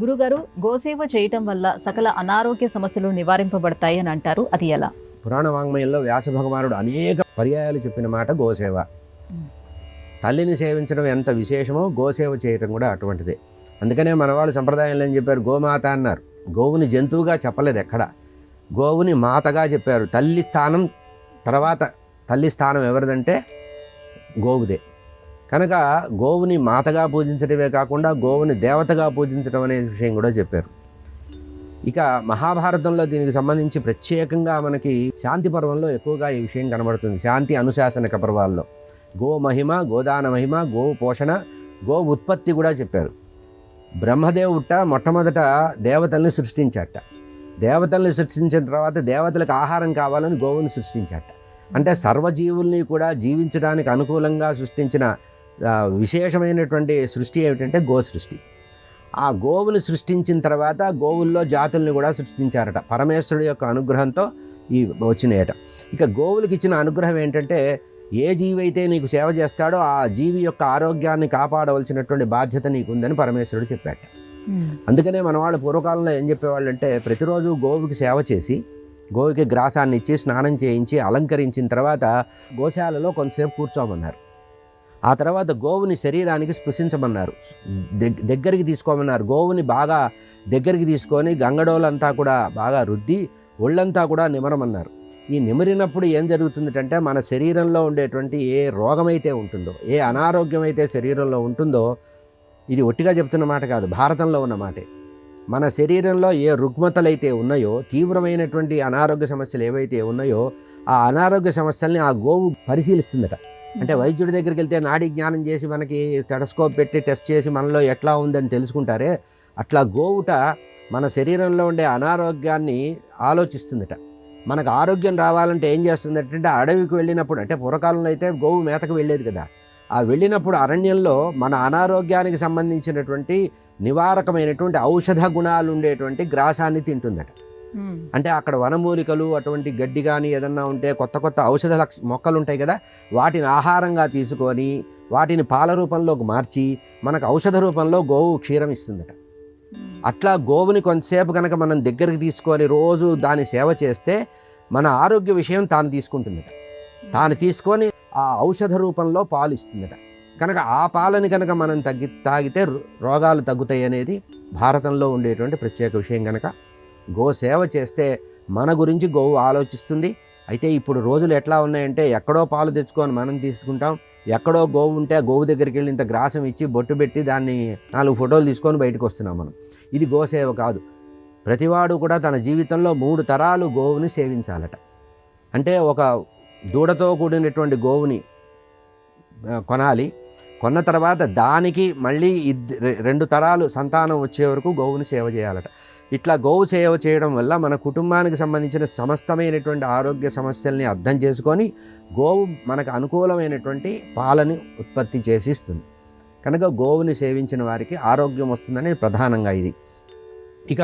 గురుగారు, గోసేవ చేయటం వల్ల సకల అనారోగ్య సమస్యలు నివారింపబడతాయి అని అంటారు. అది ఎలా? పురాణ వాంగ్మయంలో వ్యాస భగవానుడు అనేక పర్యాయాలు చెప్పిన మాట గోసేవ. తల్లిని సేవించడం ఎంత విశేషమో గోసేవ చేయటం కూడా అటువంటిదే. అందుకనే మనవాళ్ళు సంప్రదాయంలో ఏం చెప్పారు? గోమాత అన్నారు. గోవుని జంతువుగా చెప్పలేదు ఎక్కడ, గోవుని మాతగా చెప్పారు. తల్లి స్థానం తర్వాత తల్లి స్థానం ఎవరిదంటే గోవుదే. కనుక గోవుని మాతగా పూజించడమే కాకుండా గోవుని దేవతగా పూజించడం అనే విషయం కూడా చెప్పారు. ఇక మహాభారతంలో దీనికి సంబంధించి ప్రత్యేకంగా మనకి శాంతి పర్వంలో ఎక్కువగా ఈ విషయం కనబడుతుంది. శాంతి అనుశాసనిక పర్వాల్లో గో మహిమ, గోదాన మహిమ, గో పోషణ, గో ఉత్పత్తి కూడా చెప్పారు. బ్రహ్మదేవుట మొట్టమొదట దేవతల్ని సృష్టించాట. దేవతల్ని సృష్టించిన తర్వాత దేవతలకు ఆహారం కావాలని గోవుని సృష్టించాట. అంటే సర్వజీవుల్ని కూడా జీవించడానికి అనుకూలంగా సృష్టించిన విశేషమైనటువంటి సృష్టి ఏమిటంటే గో సృష్టి. ఆ గోవుని సృష్టించిన తర్వాత గోవుల్లో జాతుల్ని కూడా సృష్టించారట. పరమేశ్వరుడు యొక్క అనుగ్రహంతో ఈ వచ్చినాయట. ఇక గోవులకి ఇచ్చిన అనుగ్రహం ఏంటంటే, ఏ జీవి అయితే నీకు సేవ చేస్తాడో ఆ జీవి యొక్క ఆరోగ్యాన్ని కాపాడవలసినటువంటి బాధ్యత నీకుందని పరమేశ్వరుడు చెప్పాట. అందుకనే మన వాళ్ళు పూర్వకాలంలో ఏం చెప్పేవాళ్ళు అంటే, ప్రతిరోజు గోవుకి సేవ చేసి గోవుకి గ్రాసాన్ని ఇచ్చి స్నానం చేయించి అలంకరించిన తర్వాత గోశాలలో కొంతసేపు కూర్చోమన్నారు. ఆ తర్వాత గోవుని శరీరానికి స్పృశించమన్నారు, దగ్గరికి తీసుకోమన్నారు. గోవుని బాగా దగ్గరికి తీసుకొని గంగడోలంతా కూడా బాగా రుద్ది ఒళ్ళంతా కూడా నిమరమన్నారు. ఈ నిమిరినప్పుడు ఏం జరుగుతుందంటే, మన శరీరంలో ఉండేటువంటి ఏ రోగమైతే ఉంటుందో, ఏ అనారోగ్యం అయితే శరీరంలో ఉంటుందో, ఇది ఒట్టిగా చెప్తున్న మాట కాదు, భారతంలో ఉన్న మాటే. మన శరీరంలో ఏ రుగ్మతలు అయితే ఉన్నాయో, తీవ్రమైనటువంటి అనారోగ్య సమస్యలు ఏవైతే ఉన్నాయో, ఆ అనారోగ్య సమస్యల్ని ఆ గోవు పరిశీలిస్తుందట. అంటే వైద్యుడి దగ్గరికి వెళ్తే నాడీ జ్ఞానం చేసి మనకి టెలస్కోప్ పెట్టి టెస్ట్ చేసి మనలో ఎట్లా ఉందని తెలుసుకుంటారే, అట్లా గోవుట మన శరీరంలో ఉండే అనారోగ్యాన్ని ఆలోచిస్తుందట. మనకు ఆరోగ్యం రావాలంటే ఏం చేస్తుందంటే, అడవికి వెళ్ళినప్పుడు, అంటే పూర్వకాలంలో అయితే గోవు మేతకు వెళ్ళేది కదా, ఆ వెళ్ళినప్పుడు అరణ్యంలో మన అనారోగ్యానికి సంబంధించినటువంటి నివారకమైనటువంటి ఔషధ గుణాలు ఉండేటువంటి గ్రాసాన్ని తింటుందట. అంటే అక్కడ వనమూలికలు, అటువంటి గడ్డి కానీ ఏదన్నా ఉంటే, కొత్త కొత్త ఔషధ మొక్కలు ఉంటాయి కదా, వాటిని ఆహారంగా తీసుకొని వాటిని పాల రూపంలోకి మార్చి మనకు ఔషధ రూపంలో గోవు క్షీరం ఇస్తుందట. అట్లా గోవుని కొంతసేపు కనుక మనం దగ్గరికి తీసుకొని రోజు దాని సేవ చేస్తే మన ఆరోగ్య విషయం తాను తీసుకుంటుందట. తాను తీసుకొని ఆ ఔషధ రూపంలో పాలు ఇస్తుందట. కనుక ఆ పాలని కనుక మనం తాగితే రోగాలు తగ్గుతాయి అనేది భారతంలో ఉండేటువంటి ప్రత్యేక విషయం. కనుక గో సేవ చేస్తే మన గురించి గోవు ఆలోచిస్తుంది. అయితే ఇప్పుడు రోజులు ఎట్లా ఉన్నాయంటే, ఎక్కడో పాలు తెచ్చుకొని మనం తీసుకుంటాం, ఎక్కడో గోవు ఉంటే ఆ గోవు దగ్గరికి వెళ్ళి ఇంత గ్రాసం ఇచ్చి బొట్టు పెట్టి దాన్ని 4 ఫోటోలు తీసుకొని బయటకు వస్తున్నాం మనం. ఇది గోసేవ కాదు. ప్రతివాడు కూడా తన జీవితంలో 3 తరాలు గోవుని సేవించాలట. అంటే ఒక దూడతో కూడినటువంటి గోవుని కొనాలి, కొన్న తర్వాత దానికి మళ్ళీ 2 తరాలు సంతానం వచ్చే వరకు గోవుని సేవ చేయాలట. ఇట్లా గోవు సేవ చేయడం వల్ల మన కుటుంబానికి సంబంధించిన సమస్తమైనటువంటి ఆరోగ్య సమస్యల్ని అర్థం చేసుకొని గోవు మనకు అనుకూలమైనటువంటి పాలని ఉత్పత్తి చేసి ఇస్తుంది. కనుక గోవుని సేవించిన వారికి ఆరోగ్యం వస్తుందని ప్రధానంగా ఇది. ఇక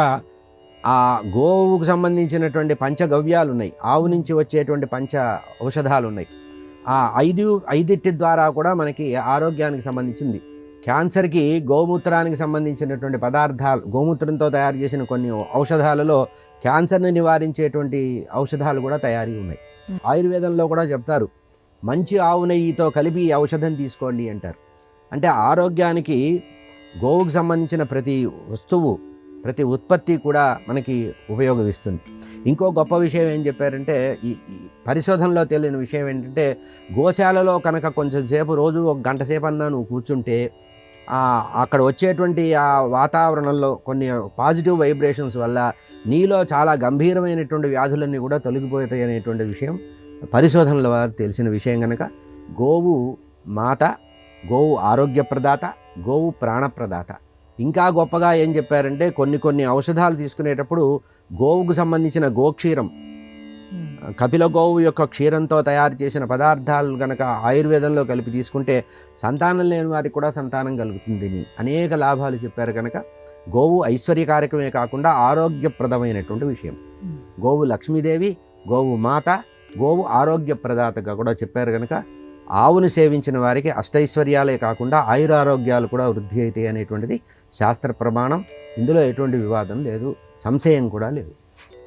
ఆ గోవుకు సంబంధించినటువంటి పంచగవ్యాలు ఉన్నాయి, ఆవు నుంచి వచ్చేటువంటి పంచ ఔషధాలు ఉన్నాయి. ఆ 5 ద్వారా కూడా మనకి ఆరోగ్యానికి సంబంధించింది. క్యాన్సర్కి గోమూత్రానికి సంబంధించినటువంటి పదార్థాలు, గోమూత్రంతో తయారు చేసిన కొన్ని ఔషధాలలో క్యాన్సర్ని నివారించేటువంటి ఔషధాలు కూడా తయారీ ఉన్నాయి. ఆయుర్వేదంలో కూడా చెప్తారు, మంచి ఆవు నెయ్యితో కలిపి ఈ ఔషధం తీసుకోండి అంటారు. అంటే ఆరోగ్యానికి గోవుకు సంబంధించిన ప్రతి వస్తువు, ప్రతి ఉత్పత్తి కూడా మనకి ఉపయోగమిస్తుంది. ఇంకో గొప్ప విషయం ఏం చెప్పారంటే, ఈ పరిశోధనలో తెలియని విషయం ఏంటంటే, గోశాలలో కనుక కొంచెం సేపు రోజు 1 గంట సేపు అన్నా నువ్వు కూర్చుంటే అక్కడ వచ్చేటువంటి ఆ వాతావరణంలో కొన్ని పాజిటివ్ వైబ్రేషన్స్ వల్ల నీలో చాలా గంభీరమైనటువంటి వ్యాధులన్నీ కూడా తొలగిపోతాయి అనేటువంటి విషయం పరిశోధనల వారు తెలిసిన విషయం. కనుక గోవు మాత, గోవు ఆరోగ్యప్రదాత, గోవు ప్రాణప్రదాత. ఇంకా గొప్పగా ఏం చెప్పారంటే, కొన్ని ఔషధాలు తీసుకునేటప్పుడు గోవుకు సంబంధించిన గోక్షీరం, కపిల గోవు యొక్క క్షీరంతో తయారు చేసిన పదార్థాలు కనుక ఆయుర్వేదంలో కలిపి తీసుకుంటే సంతానం లేని వారికి కూడా సంతానం కలుగుతుంది, అనేక లాభాలు చెప్పారు. కనుక గోవు ఐశ్వర్యకారకమే కాకుండా ఆరోగ్యప్రదమైనటువంటి విషయం. గోవు లక్ష్మీదేవి, గోవు మాత, గోవు ఆరోగ్యప్రదాతగా కూడా చెప్పారు. కనుక ఆవును సేవించిన వారికి అష్టైశ్వర్యాలే కాకుండా ఆయురారోగ్యాలు కూడా వృద్ధి అవుతాయి అనేటువంటిది శాస్త్ర ప్రమాణం. ఇందులో ఎటువంటి వివాదం లేదు, సంశయం కూడా లేదు.